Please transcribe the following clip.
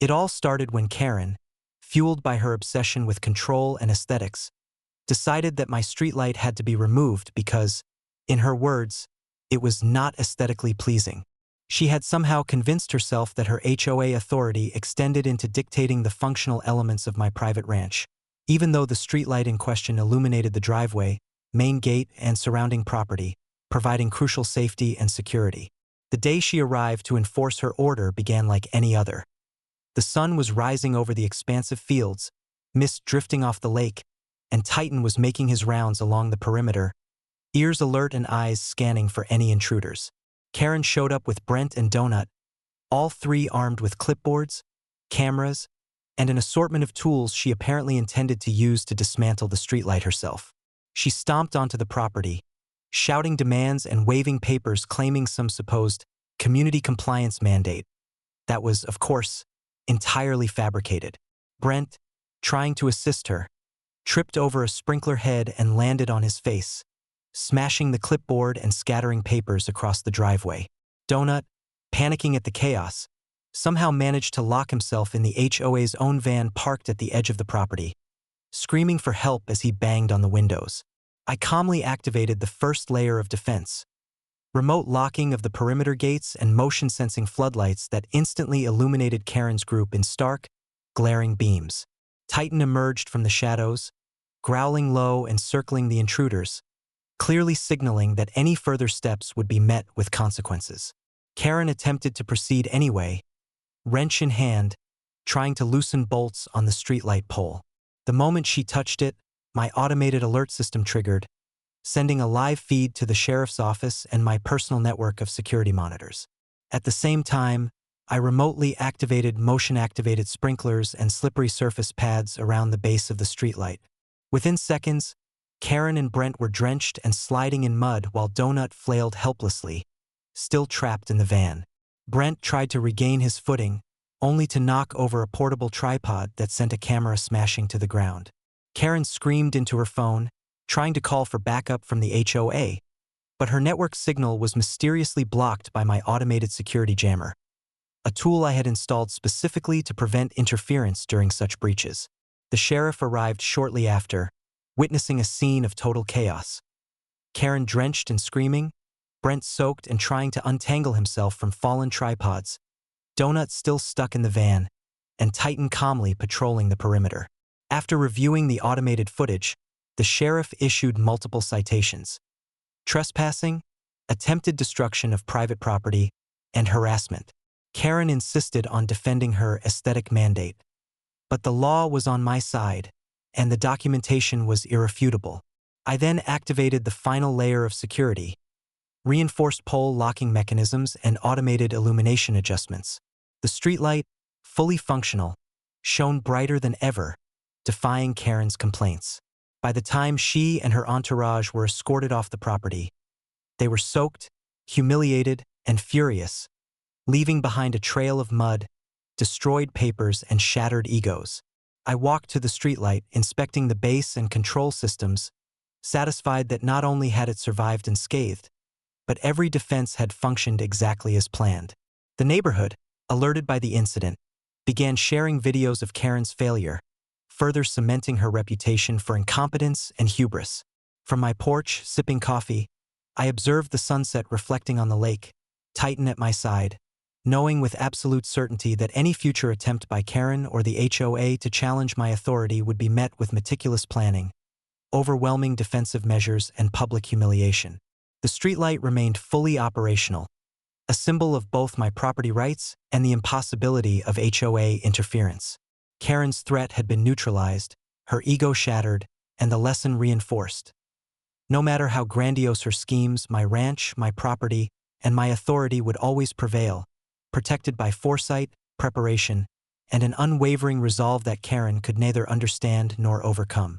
It all started when Karen, fueled by her obsession with control and aesthetics, decided that my streetlight had to be removed because, in her words, it was not aesthetically pleasing. She had somehow convinced herself that her HOA authority extended into dictating the functional elements of my private ranch, even though the streetlight in question illuminated the driveway, main gate, and surrounding property, providing crucial safety and security. The day she arrived to enforce her order began like any other. The sun was rising over the expansive fields, mist drifting off the lake, and Titan was making his rounds along the perimeter, ears alert and eyes scanning for any intruders. Karen showed up with Brent and Donut, all three armed with clipboards, cameras, and an assortment of tools she apparently intended to use to dismantle the streetlight herself. She stomped onto the property, shouting demands and waving papers claiming some supposed community compliance mandate. That was, of course, entirely fabricated. Brent, trying to assist her, tripped over a sprinkler head and landed on his face, smashing the clipboard and scattering papers across the driveway. Donut, panicking at the chaos, somehow managed to lock himself in the HOA's own van parked at the edge of the property, screaming for help as he banged on the windows. I calmly activated the first layer of defense, remote locking of the perimeter gates and motion-sensing floodlights that instantly illuminated Karen's group in stark, glaring beams. Titan emerged from the shadows, growling low and circling the intruders, clearly signaling that any further steps would be met with consequences. Karen attempted to proceed anyway, wrench in hand, trying to loosen bolts on the streetlight pole. The moment she touched it, my automated alert system triggered, sending a live feed to the sheriff's office and my personal network of security monitors. At the same time, I remotely activated motion-activated sprinklers and slippery surface pads around the base of the streetlight. Within seconds, Karen and Brent were drenched and sliding in mud while Donut flailed helplessly, still trapped in the van. Brent tried to regain his footing, only to knock over a portable tripod that sent a camera smashing to the ground. Karen screamed into her phone, trying to call for backup from the HOA, but her network signal was mysteriously blocked by my automated security jammer, a tool I had installed specifically to prevent interference during such breaches. The sheriff arrived shortly after, witnessing a scene of total chaos. Karen drenched and screaming, Brent soaked and trying to untangle himself from fallen tripods, Donut still stuck in the van, and Titan calmly patrolling the perimeter. After reviewing the automated footage, the sheriff issued multiple citations: trespassing, attempted destruction of private property, and harassment. Karen insisted on defending her aesthetic mandate. But the law was on my side, and the documentation was irrefutable. I then activated the final layer of security: reinforced pole locking mechanisms and automated illumination adjustments. The streetlight, fully functional, shone brighter than ever, defying Karen's complaints. By the time she and her entourage were escorted off the property, they were soaked, humiliated, and furious, leaving behind a trail of mud, destroyed papers, and shattered egos. I walked to the streetlight, inspecting the base and control systems, satisfied that not only had it survived unscathed, but every defense had functioned exactly as planned. The neighborhood, alerted by the incident, began sharing videos of Karen's failure, further cementing her reputation for incompetence and hubris. From my porch, sipping coffee, I observed the sunset reflecting on the lake, Titan at my side, knowing with absolute certainty that any future attempt by Karen or the HOA to challenge my authority would be met with meticulous planning, overwhelming defensive measures, and public humiliation. The streetlight remained fully operational, a symbol of both my property rights and the impossibility of HOA interference. Karen's threat had been neutralized, her ego shattered, and the lesson reinforced. No matter how grandiose her schemes, my ranch, my property, and my authority would always prevail, protected by foresight, preparation, and an unwavering resolve that Karen could neither understand nor overcome.